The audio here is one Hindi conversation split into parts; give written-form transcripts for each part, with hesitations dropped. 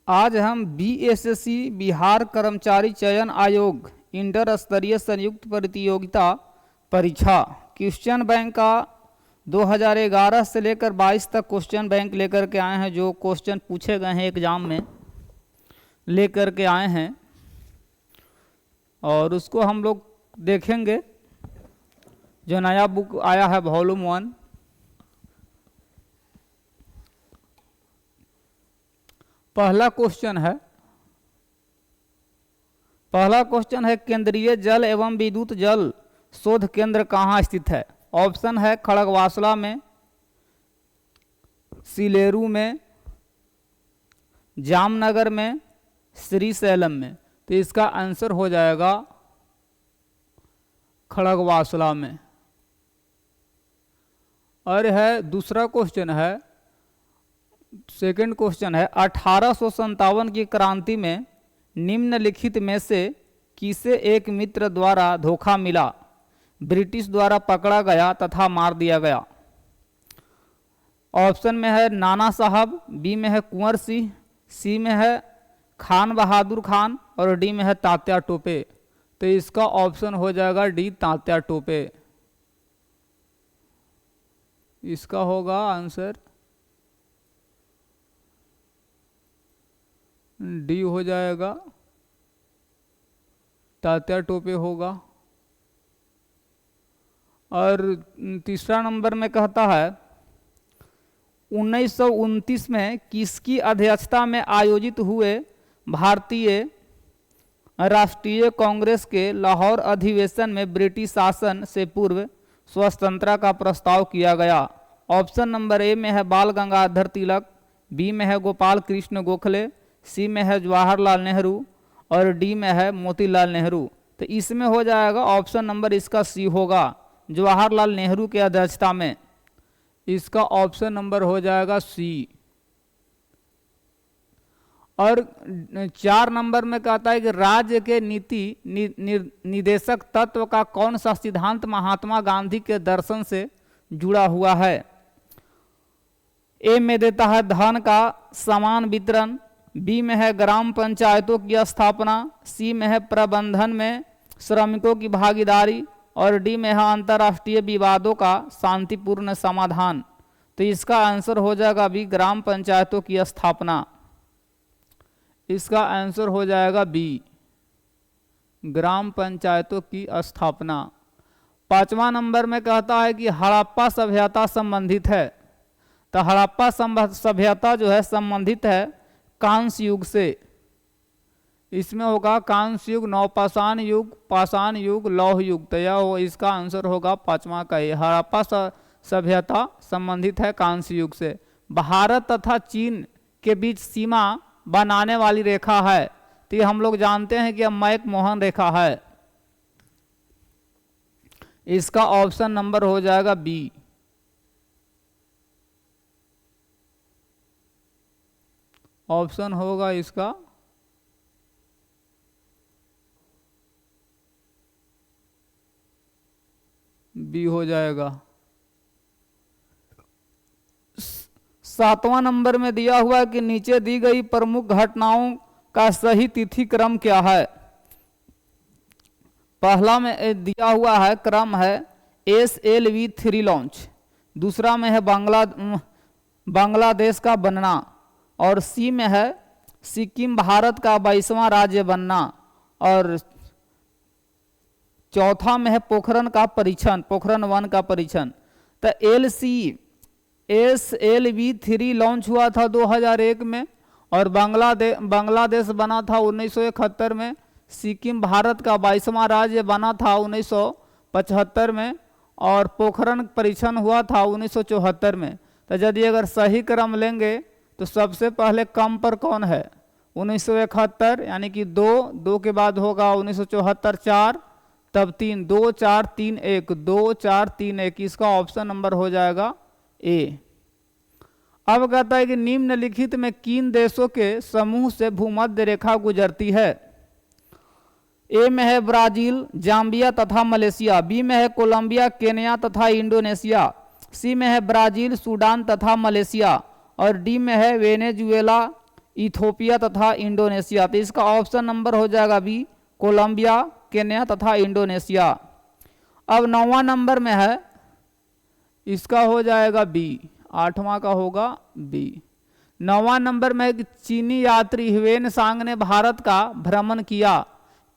आज हम बीएसएससी बिहार कर्मचारी चयन आयोग इंटर स्तरीय संयुक्त प्रतियोगिता परीक्षा क्वेश्चन बैंक का 2011 से लेकर 22 तक क्वेश्चन बैंक लेकर के आए हैं। जो क्वेश्चन पूछे गए हैं एग्जाम में लेकर के आए हैं और उसको हम लोग देखेंगे। जो नया बुक आया है वॉल्यूम 1, पहला क्वेश्चन है केंद्रीय जल एवं विद्युत जल शोध केंद्र कहाँ स्थित है। ऑप्शन है खड़गवासला में, सिलेरू में, जामनगर में, श्रीशैलम में। तो इसका आंसर हो जाएगा खड़गवासला में। और है दूसरा क्वेश्चन है, सेकंड क्वेश्चन है 1857 की क्रांति में निम्नलिखित में से किसे एक मित्र द्वारा धोखा मिला, ब्रिटिश द्वारा पकड़ा गया तथा मार दिया गया। ऑप्शन में है नाना साहब, बी में है कुंवर सिंह, सी में है खान बहादुर खान और डी में है तात्या टोपे। तो इसका ऑप्शन हो जाएगा डी, तात्या टोपे। इसका होगा आंसर डी हो जाएगा, तात्या टोपे होगा। और तीसरा नंबर में कहता है 1929 में किसकी अध्यक्षता में आयोजित हुए भारतीय राष्ट्रीय कांग्रेस के लाहौर अधिवेशन में ब्रिटिश शासन से पूर्व स्वतंत्रता का प्रस्ताव किया गया। ऑप्शन नंबर ए में है बाल गंगाधर तिलक, बी में है गोपाल कृष्ण गोखले, सी में है जवाहरलाल नेहरू और डी में है मोतीलाल नेहरू। तो इसमें हो जाएगा ऑप्शन नंबर इसका सी होगा, जवाहरलाल नेहरू के अध्यक्षता में। इसका ऑप्शन नंबर हो जाएगा सी। और 4 नंबर में कहता है कि राज्य के नीति निदेशक तत्व का कौन सा सिद्धांत महात्मा गांधी के दर्शन से जुड़ा हुआ है। ए में देता है धन का समान वितरण, बी में है ग्राम पंचायतों की स्थापना, सी में है प्रबंधन में श्रमिकों की भागीदारी और डी में है अंतर्राष्ट्रीय विवादों का शांतिपूर्ण समाधान। तो इसका आंसर हो जाएगा बी, ग्राम पंचायतों की स्थापना। इसका आंसर हो जाएगा बी, ग्राम पंचायतों की स्थापना। 5वां नंबर में कहता है कि हड़प्पा सभ्यता संबंधित है। तो हड़प्पा सभ्यता जो है संबंधित है कांस्य युग से। इसमें होगा कांस्य युग, नवपाषाण युग, पाषाण युग, लौह युग। तो यह इसका आंसर होगा 5वां का ये, हड़प्पा सभ्यता संबंधित है कांस्य युग से। भारत तथा चीन के बीच सीमा बनाने वाली रेखा है, तो ये हम लोग जानते हैं कि मैक मोहन रेखा है। इसका ऑप्शन नंबर हो जाएगा बी। ऑप्शन होगा इसका बी हो जाएगा। 7वां नंबर में दिया हुआ कि नीचे दी गई प्रमुख घटनाओं का सही तिथि क्रम क्या है। पहला में दिया हुआ है क्रम है SLV3 लॉन्च, दूसरा में है बांग्लादेश का बनना और सी में है सिक्किम भारत का 22वां राज्य बनना और चौथा में है पोखरण का परीक्षण, पोखरण 1 का परीक्षण। तो SLV3 लॉन्च हुआ था 2001 में और बांग्लादेश बना था 1971 में, सिक्किम भारत का 22वां राज्य बना था 1975 में और पोखरण परीक्षण हुआ था 1974 में। तो यदि अगर सही क्रम लेंगे तो सबसे पहले कम पर कौन है 1971, यानी कि 2 के बाद होगा 1974 4, तब 3, 2 4 3 1, 2 4 3 1। इसका ऑप्शन नंबर हो जाएगा ए। अब कहता है कि निम्नलिखित में किन देशों के समूह से भूमध्य रेखा गुजरती है। ए में है ब्राजील, जाम्बिया तथा मलेशिया, बी में है कोलंबिया, केन्या तथा इंडोनेशिया, सी में है ब्राजील, सूडान तथा मलेशिया और डी में है वेनेजुएला, इथोपिया तथा इंडोनेशिया। तो इसका ऑप्शन नंबर हो जाएगा बी, कोलंबिया, केन्या तथा इंडोनेशिया। अब 9वां नंबर में है, इसका हो जाएगा बी, 8वां का होगा बी। 9वां नंबर में है कि चीनी यात्री ह्वेन सांग ने भारत का भ्रमण किया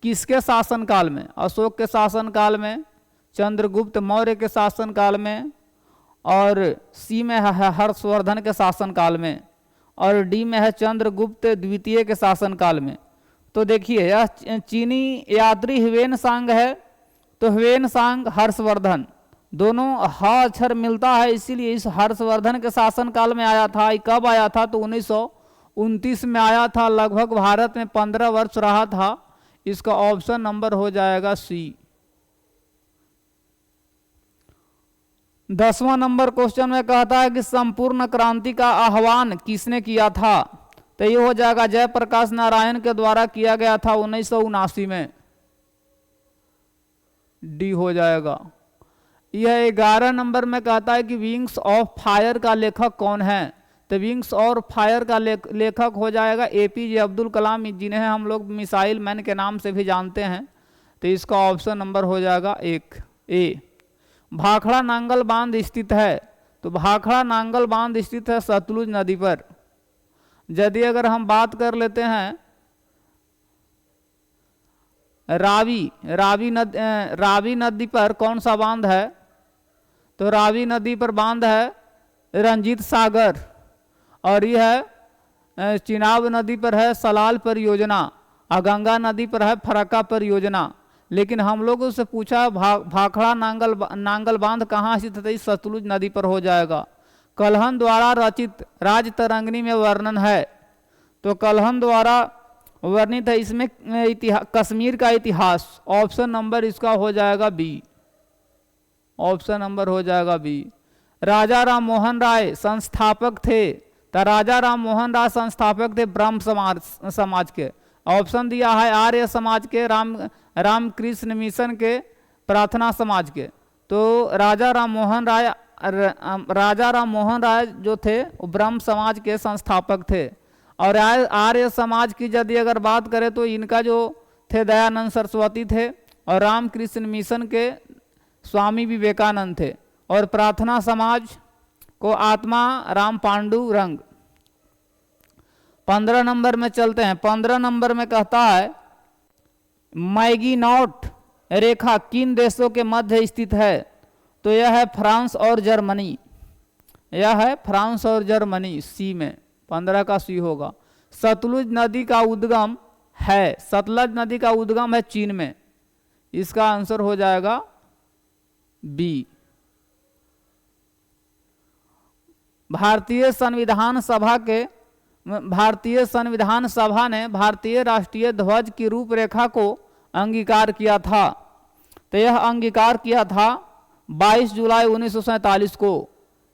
किसके शासनकाल में? अशोक के शासनकाल में, चंद्रगुप्त मौर्य के शासनकाल में, और सी में है हर्षवर्धन के शासनकाल में, और डी में है चंद्रगुप्त द्वितीय के शासनकाल में। तो देखिए यह चीनी यात्री ह्वेन सांग है, तो ह्वेन सांग हर्षवर्धन दोनों ह अक्षर मिलता है, इसीलिए इस हर्षवर्धन के शासनकाल में आया था। कब आया था? तो 1929 में आया था, लगभग भारत में 15 वर्ष रहा था। इसका ऑप्शन नंबर हो जाएगा सी। 10वां नंबर क्वेश्चन में कहता है कि संपूर्ण क्रांति का आह्वान किसने किया था? तो ये हो जाएगा जयप्रकाश नारायण के द्वारा किया गया था 1979 में, डी हो जाएगा। यह 11 नंबर में कहता है कि विंग्स ऑफ फायर का लेखक कौन है? तो विंग्स ऑफ फायर का लेखक हो जाएगा एपीजे अब्दुल कलाम, जिन्हें हम लोग मिसाइल मैन के नाम से भी जानते हैं। तो इसका ऑप्शन नंबर हो जाएगा एक, ए। भाखड़ा नांगल बांध स्थित है? तो भाखड़ा नांगल बांध स्थित है सतलुज नदी पर। यदि अगर हम बात कर लेते हैं रावी नदी पर कौन सा बांध है? तो रावी नदी पर बांध है रंजीत सागर, और यह चिनाब नदी पर है सलाल परियोजना, और गंगा नदी पर है फरक्का परियोजना। लेकिन हम लोगों से पूछा भाखड़ा नांगल बांध कहाँ स्थित है? सतलुज नदी पर हो जाएगा। कल्हन द्वारा रचित राजतरंगिणी में वर्णन है? तो कल्हन द्वारा वर्णित है इसमें कश्मीर का इतिहास। ऑप्शन नंबर इसका हो जाएगा बी, ऑप्शन नंबर हो जाएगा बी। राजा राम मोहन राय संस्थापक थे? तो राजा राम मोहन राय संस्थापक थे ब्रह्म समाज के। ऑप्शन दिया है आर्य समाज के, रामकृष्ण मिशन के, प्रार्थना समाज के। तो राजा राम मोहन राय जो थे वो ब्रह्म समाज के संस्थापक थे। और आर्य समाज की यदि अगर बात करें तो इनका जो थे दयानंद सरस्वती थे, और रामकृष्ण मिशन के स्वामी विवेकानंद थे, और प्रार्थना समाज को आत्मा राम पांडु रंग। 15 नंबर में चलते हैं। 15 नंबर में कहता है मैगीनॉट रेखा किन देशों के मध्य स्थित है? तो यह है फ्रांस और जर्मनी, यह है फ्रांस और जर्मनी, सी में, 15 का सी होगा। सतलुज नदी का उद्गम है, सतलज नदी का उद्गम है चीन में। इसका आंसर हो जाएगा बी। भारतीय संविधान सभा ने भारतीय राष्ट्रीय ध्वज की रूपरेखा को अंगीकार किया था? तो यह अंगीकार किया था 22 जुलाई 1947 को।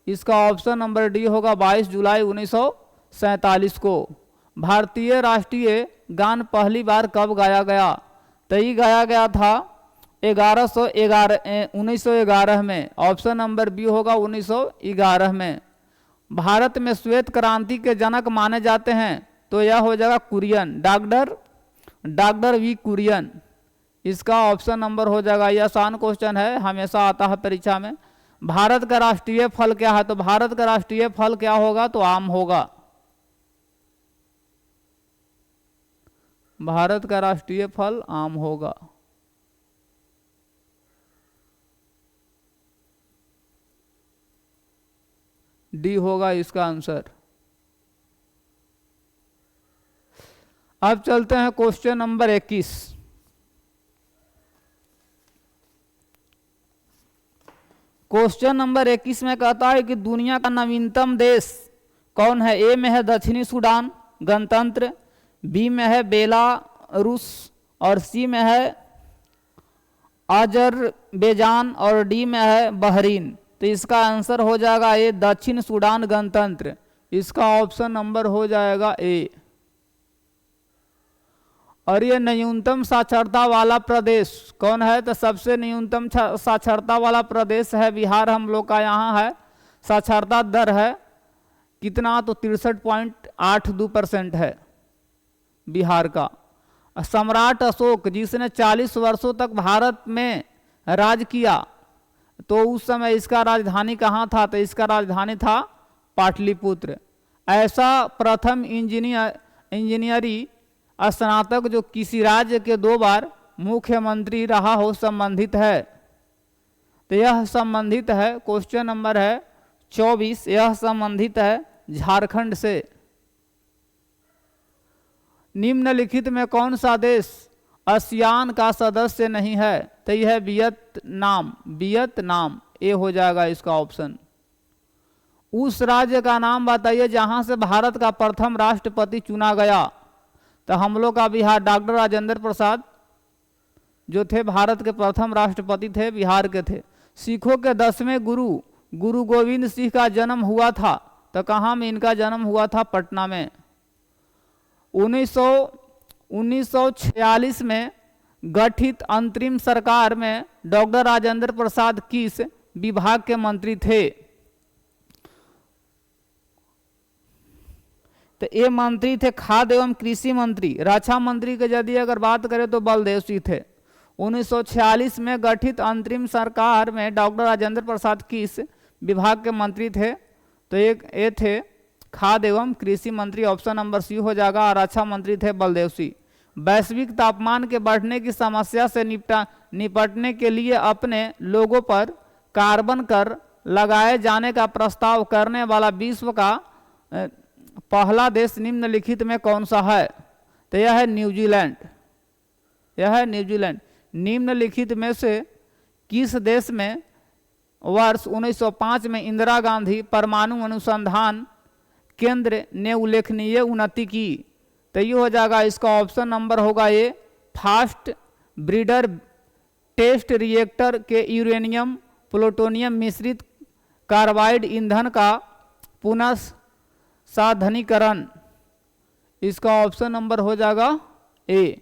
इसका ऑप्शन नंबर डी होगा, 22 जुलाई 1947 को। भारतीय राष्ट्रीय गान पहली बार कब गाया गया? तो ये गाया गया था 1911 में। ऑप्शन नंबर बी होगा 1911 में। भारत में श्वेत क्रांति के जनक माने जाते हैं? तो यह हो जाएगा कुरियन, डॉक्टर वी कुरियन। इसका ऑप्शन नंबर हो जाएगा, यह आसान क्वेश्चन है, हमेशा आता है परीक्षा में। भारत का राष्ट्रीय फल क्या है? तो भारत का राष्ट्रीय फल क्या होगा? तो आम होगा। भारत का राष्ट्रीय फल आम होगा। डी होगा इसका आंसर। अब चलते हैं क्वेश्चन नंबर 21। क्वेश्चन नंबर 21 में कहता है कि दुनिया का नवीनतम देश कौन है? ए में है दक्षिणी सूडान गणतंत्र, बी में है बेलारूस, और सी में है अजरबैजान, और डी में है बहरीन। तो इसका आंसर हो जाएगा ए, दक्षिण सूडान गणतंत्र। इसका ऑप्शन नंबर हो जाएगा ए। और ये न्यूनतम साक्षरता वाला प्रदेश कौन है? तो सबसे न्यूनतम साक्षरता वाला प्रदेश है बिहार, हम लोग का यहाँ है। साक्षरता दर है कितना, तो 63.82% है बिहार का। सम्राट अशोक जिसने 40 वर्षों तक भारत में राज किया, तो उस समय इसका राजधानी कहाँ था, तो इसका राजधानी था पाटलिपुत्र। ऐसा प्रथम इंजीनियरी स्नातक जो किसी राज्य के 2 बार मुख्यमंत्री रहा हो संबंधित है, तो यह संबंधित है, क्वेश्चन नंबर है 24, यह संबंधित है झारखंड से। निम्नलिखित में कौन सा देश आसियान का सदस्य नहीं है, तो यह है वियतनाम। वियतनाम ये हो जाएगा इसका ऑप्शन। उस राज्य का नाम बताइए जहां से भारत का प्रथम राष्ट्रपति चुना गया, तो हम लोग का बिहार, डॉक्टर राजेंद्र प्रसाद जो थे भारत के प्रथम राष्ट्रपति थे, बिहार के थे। सिखों के 10वें गुरु गुरु गोविंद सिंह का जन्म हुआ था, तो कहाँ में इनका जन्म हुआ था, पटना में। 1946 में गठित अंतरिम सरकार में डॉक्टर राजेंद्र प्रसाद किस विभाग के मंत्री थे, तो ये मंत्री थे खाद्य एवं कृषि मंत्री। रक्षा मंत्री के यदि अगर बात करें तो बलदेव सिंह थे। 1946 में गठित अंतरिम सरकार में डॉक्टर राजेंद्र प्रसाद किस विभाग के मंत्री थे, तो एक ये थे खाद्य एवं कृषि मंत्री, ऑप्शन नंबर सी हो जाएगा। और रक्षा मंत्री थे बलदेव सिंह। वैश्विक तापमान के बढ़ने की समस्या से निपटने के लिए अपने लोगों पर कार्बन कर लगाए जाने का प्रस्ताव करने वाला विश्व का पहला देश निम्नलिखित में कौन सा है, तो यह है न्यूजीलैंड। यह है न्यूजीलैंड। निम्नलिखित में से किस देश में वर्ष 1905 में इंदिरा गांधी परमाणु अनुसंधान केंद्र ने उल्लेखनीय उन्नति की, तो ये हो जाएगा इसका ऑप्शन नंबर होगा ये, फास्ट ब्रीडर टेस्ट रिएक्टर के यूरेनियम प्लूटोनियम मिश्रित कार्बाइड ईंधन का पुनः साधनीकरण, इसका ऑप्शन नंबर हो जाएगा ए।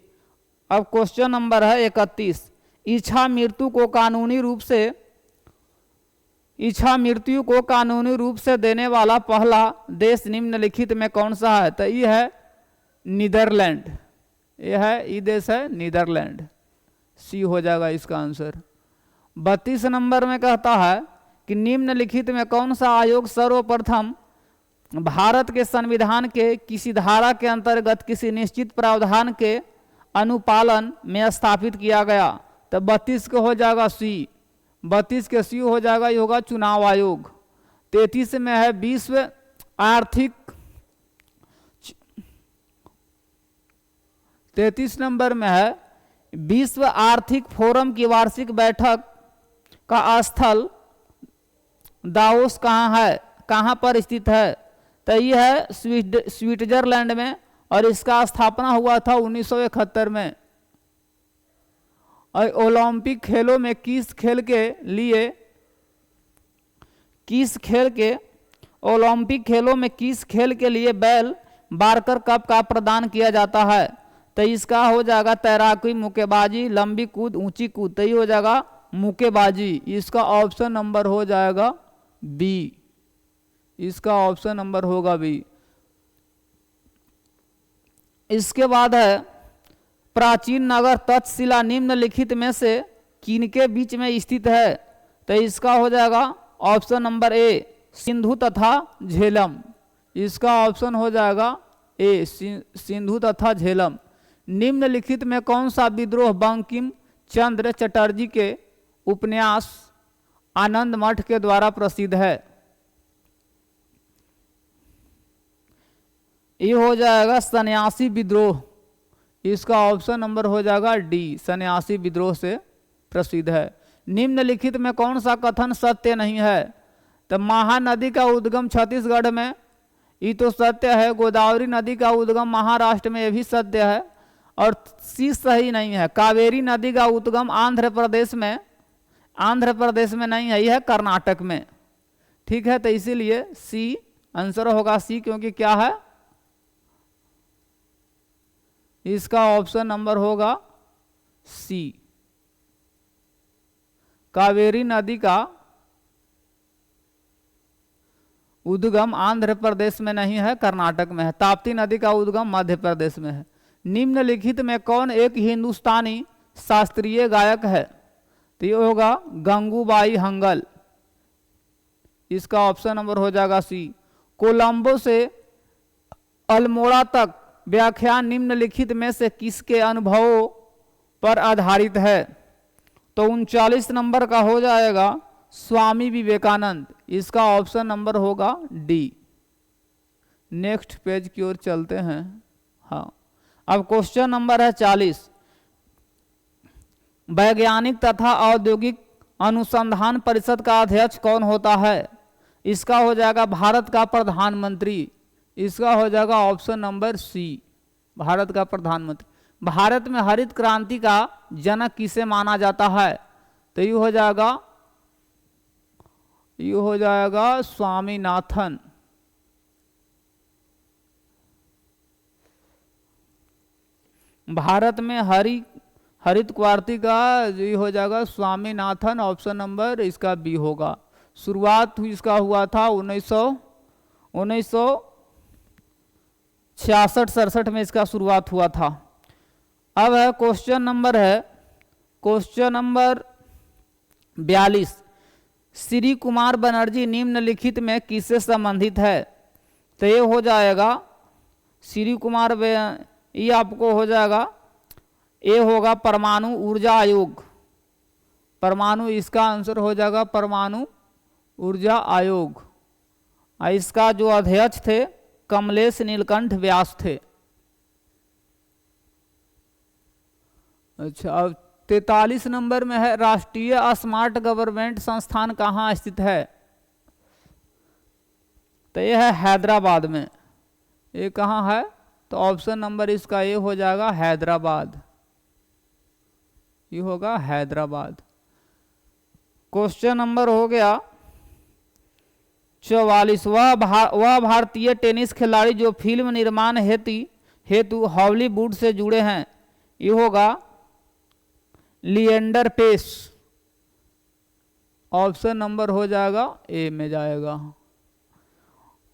अब क्वेश्चन नंबर है 31, इच्छा मृत्यु को कानूनी रूप से देने वाला पहला देश निम्नलिखित में कौन सा है, तो ये है नीदरलैंड। ये देश है नीदरलैंड, सी हो जाएगा इसका आंसर। 32 नंबर में कहता है कि निम्नलिखित में कौन सा आयोग सर्वप्रथम भारत के संविधान के किसी धारा के अंतर्गत किसी निश्चित प्रावधान के अनुपालन में स्थापित किया गया, तो 32 को हो जाएगा सी। 32 के सी हो जाएगा, ये होगा चुनाव आयोग। 33 में है विश्व आर्थिक 33 नंबर में है विश्व आर्थिक फोरम की वार्षिक बैठक का स्थल दावोस कहाँ है, कहाँ पर स्थित है, तो ये है स्विट्जरलैंड में, और इसका स्थापना हुआ था 1971 में। और ओलंपिक खेलों में किस खेल के लिए बेल बार्कर कप का प्रदान किया जाता है, तो इसका हो जाएगा तैराकी, मुक्केबाजी, लंबी कूद, ऊंची कूद, तो ये हो जाएगा मुक्केबाजी। इसका ऑप्शन नंबर हो जाएगा बी। इसका ऑप्शन नंबर होगा बी। इसके बाद है प्राचीन नगर तक्षशिला निम्नलिखित में से किनके बीच में स्थित है, तो इसका हो जाएगा ऑप्शन नंबर ए, सिंधु तथा झेलम। इसका ऑप्शन हो जाएगा ए, सिंधु तथा झेलम। निम्नलिखित में कौन सा विद्रोह बंकिम चंद्र चटर्जी के उपन्यास आनंद मठ के द्वारा प्रसिद्ध है, ये हो जाएगा सन्यासी विद्रोह। इसका ऑप्शन नंबर हो जाएगा डी, सन्यासी विद्रोह से प्रसिद्ध है। निम्नलिखित में कौन सा कथन सत्य नहीं है, तो महानदी का उद्गम छत्तीसगढ़ में, ये तो सत्य है। गोदावरी नदी का उद्गम महाराष्ट्र में, ये भी सत्य है। और सी सही नहीं है, कावेरी नदी का उद्गम आंध्र प्रदेश में नहीं है, यह है कर्नाटक में। ठीक है, तो इसीलिए सी आंसर होगा सी, क्योंकि क्या है, इसका ऑप्शन नंबर होगा सी। कावेरी नदी का उद्गम आंध्र प्रदेश में नहीं है, कर्नाटक में है। ताप्ती नदी का उद्गम मध्य प्रदेश में है। निम्नलिखित में कौन एक हिंदुस्तानी शास्त्रीय गायक है? तो ये होगा गंगूबाई हंगल। इसका ऑप्शन नंबर हो जाएगा सी। कोलंबो से अल्मोड़ा तक व्याख्यान निम्नलिखित में से किसके अनुभवों पर आधारित है? तो 39 नंबर का हो जाएगा स्वामी विवेकानंद। इसका ऑप्शन नंबर होगा डी। नेक्स्ट पेज की ओर चलते हैं। हाँ, अब क्वेश्चन नंबर है 40। वैज्ञानिक तथा औद्योगिक अनुसंधान परिषद का अध्यक्ष कौन होता है? इसका हो जाएगा भारत का प्रधानमंत्री। इसका हो जाएगा ऑप्शन नंबर सी, भारत का प्रधानमंत्री। भारत में हरित क्रांति का जनक किसे माना जाता है? तो ये हो जाएगा स्वामीनाथन। भारत में हरित क्रांति का ये हो जाएगा स्वामीनाथन। ऑप्शन नंबर इसका बी होगा। शुरुआत इसका हुआ था 1966-67 में इसका शुरुआत हुआ था। अब है क्वेश्चन नंबर 42। श्री कुमार बनर्जी निम्नलिखित में किससे संबंधित है? तो ये हो जाएगा श्री कुमार, ये आपको हो जाएगा, ये होगा परमाणु ऊर्जा आयोग। परमाणु, इसका आंसर हो जाएगा परमाणु ऊर्जा आयोग। इसका जो अध्यक्ष थे कमलेश नीलकंठ व्यास थे। अच्छा, अब 43 नंबर में है राष्ट्रीय स्मार्ट गवर्नमेंट संस्थान कहाँ स्थित है? तो ये है हैदराबाद में। ये कहाँ है? तो ऑप्शन नंबर इसका ये हो जाएगा हैदराबाद। ये होगा हैदराबाद। क्वेश्चन नंबर हो गया 44। वह भारतीय टेनिस खिलाड़ी जो फिल्म निर्माण हेतु हॉलीवुड से जुड़े हैं। ये होगा लिएंडर पेस। ऑप्शन नंबर हो जाएगा ए में जाएगा।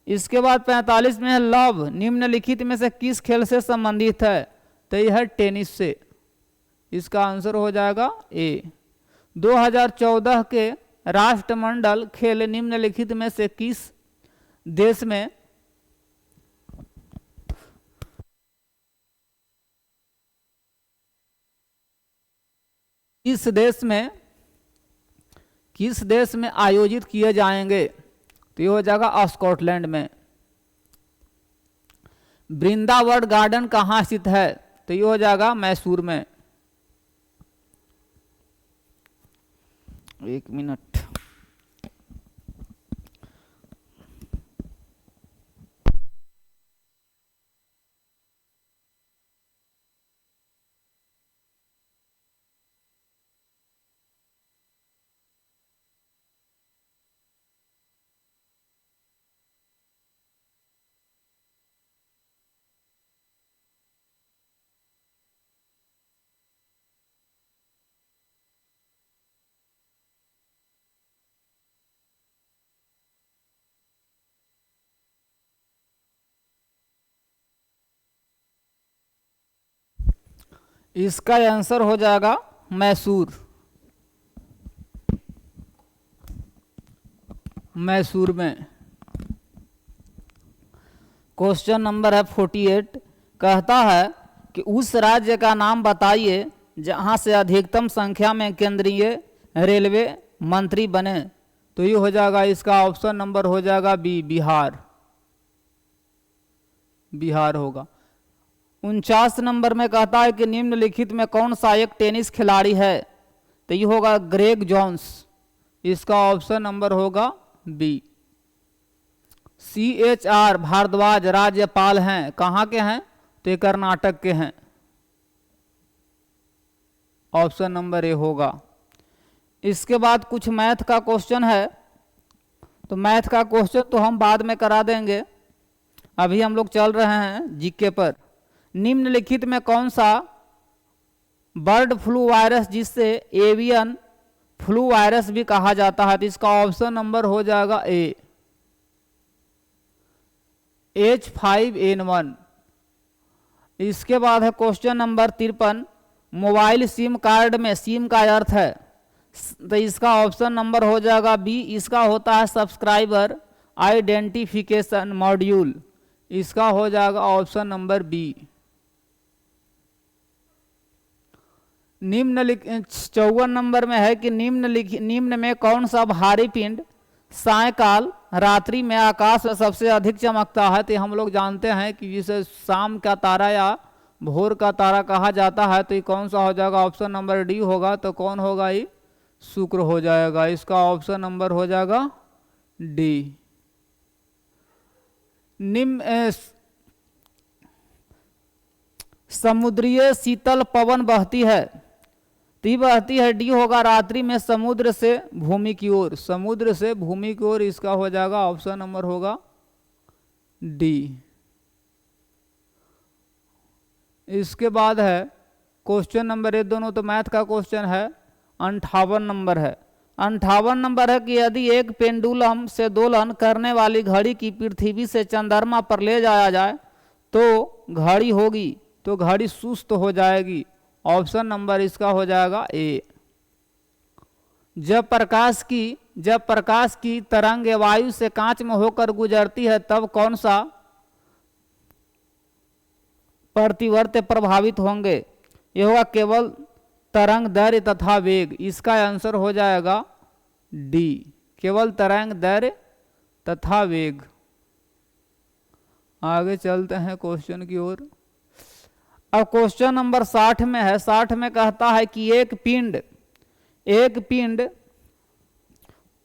इसके बाद 45 में है लव निम्नलिखित में से किस खेल से संबंधित है? तो यह है टेनिस से। इसका आंसर हो जाएगा ए। 2014 के राष्ट्रमंडल खेल निम्नलिखित में से किस देश में किस देश में आयोजित किए जाएंगे? तो ये हो जाएगा स्कॉटलैंड में। वृंदावन गार्डन कहाँ स्थित है? तो ये हो जाएगा मैसूर में। एक मिनट। इसका आंसर हो जाएगा मैसूर। मैसूर में। क्वेश्चन नंबर है 48। कहता है कि उस राज्य का नाम बताइए जहां से अधिकतम संख्या में केंद्रीय रेलवे मंत्री बने। तो ये हो जाएगा, इसका ऑप्शन नंबर हो जाएगा बी, बिहार। बिहार होगा। 49 नंबर में कहता है कि निम्नलिखित में कौन सा एक टेनिस खिलाड़ी है? तो ये होगा ग्रेग जॉन्स। इसका ऑप्शन नंबर होगा बी। CHR भारद्वाज राज्यपाल हैं, कहाँ के हैं? तो ये कर्नाटक के हैं। ऑप्शन नंबर ए होगा। इसके बाद कुछ मैथ का क्वेश्चन है, तो मैथ का क्वेश्चन तो हम बाद में करा देंगे। अभी हम लोग चल रहे हैं जीके पर। निम्नलिखित में कौन सा बर्ड फ्लू वायरस, जिससे एवियन फ्लू वायरस भी कहा जाता है? तो इसका ऑप्शन नंबर हो जाएगा ए। H5N1। इसके बाद है question number 53, mobile SIM card में सिम का अर्थ है, तो इसका ऑप्शन नंबर हो जाएगा बी, इसका होता है सब्सक्राइबर आइडेंटिफिकेशन मॉड्यूल। इसका हो जाएगा ऑप्शन नंबर बी। 54 नंबर में है कि निम्न में कौन सा भारी पिंड सायकाल रात्रि में आकाश में सबसे अधिक चमकता है। तो हम लोग जानते हैं कि जिसे शाम का तारा या भोर का तारा कहा जाता है, तो ये कौन सा हो जाएगा, ऑप्शन नंबर डी होगा। तो कौन होगा, ये शुक्र हो जाएगा। इसका ऑप्शन नंबर हो जाएगा डी। निम्न समुद्रीय शीतल पवन बहती है, ती बहती है, डी होगा रात्रि में समुद्र से भूमि की ओर, समुद्र से भूमि की ओर। इसका हो जाएगा ऑप्शन नंबर होगा डी। इसके बाद है क्वेश्चन नंबर, ये दोनों तो मैथ का क्वेश्चन है। 58 नंबर है। 58 नंबर है कि यदि एक पेंडुलम से दोलन करने वाली घड़ी की पृथ्वी से चंद्रमा पर ले जाया जाए तो घड़ी होगी, तो घड़ी सुस्त हो जाएगी। ऑप्शन नंबर इसका हो जाएगा ए। जब प्रकाश की तरंग वायु से कांच में होकर गुजरती है तब कौन सा प्रतिवर्त प्रभावित होंगे। यह होगा केवल तरंग दैर्घ्य तथा वेग। इसका आंसर हो जाएगा डी, केवल तरंग दैर्घ्य तथा वेग। आगे चलते हैं क्वेश्चन की ओर। अब क्वेश्चन नंबर 60 में है। 60 में कहता है कि एक पिंड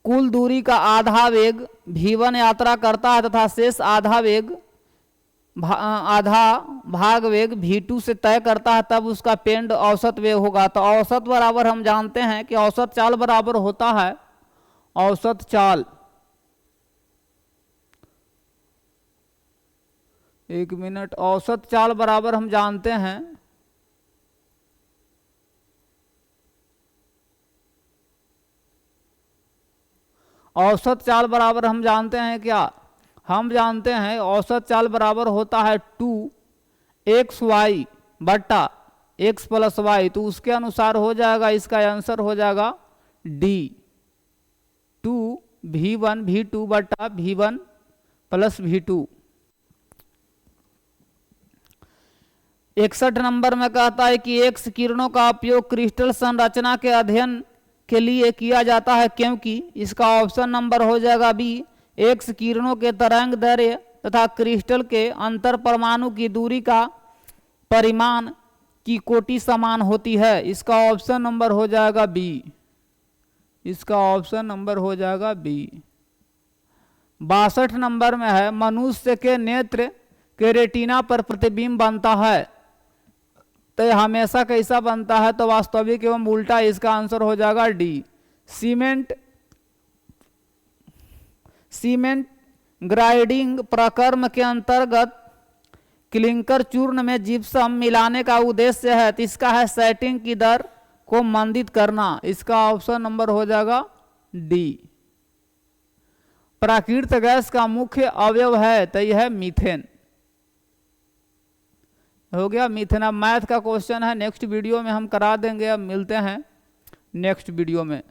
कुल दूरी का आधा वेग v1 यात्रा करता है तथा शेष आधा भाग वेग v2 से तय करता है, तब उसका पिंड औसत वेग होगा। तो औसत बराबर हम जानते हैं कि औसत चाल बराबर होता है औसत चाल, एक मिनट, औसत चाल बराबर हम जानते हैं औसत चाल बराबर हम जानते हैं क्या, हम जानते हैं औसत चाल बराबर होता है 2xy बट्टा x प्लस वाई। तो उसके अनुसार हो जाएगा, इसका आंसर हो जाएगा डी, 2v1 v2 बट्टा v1 प्लस v2। 61 नंबर में कहता है कि एक्स किरणों का उपयोग क्रिस्टल संरचना के अध्ययन के लिए किया जाता है क्योंकि। इसका ऑप्शन नंबर हो जाएगा बी, एक्स किरणों के तरंग दैर्घ्य तथा क्रिस्टल के अंतर परमाणु की दूरी का परिमाण की कोटि समान होती है। इसका ऑप्शन नंबर हो जाएगा बी, इसका ऑप्शन नंबर हो जाएगा बी। 62 नंबर में है, मनुष्य के नेत्र के रेटिना पर प्रतिबिंब बनता है, तो यह हमेशा कैसा बनता है, तो वास्तविक एवं उल्टा। इसका आंसर हो जाएगा डी, सीमेंट ग्राइंडिंग प्रक्रम के अंतर्गत क्लिंकर चूर्ण में जिप्सम मिलाने का उद्देश्य है, तो इसका है सेटिंग की दर को मंदित करना। इसका ऑप्शन नंबर हो जाएगा डी। प्राकृतिक गैस का मुख्य अवयव है, तो यह है मीथेन। हो गया मीथेन। अब मैथ का क्वेश्चन है, नेक्स्ट वीडियो में हम करा देंगे। अब मिलते हैं नेक्स्ट वीडियो में।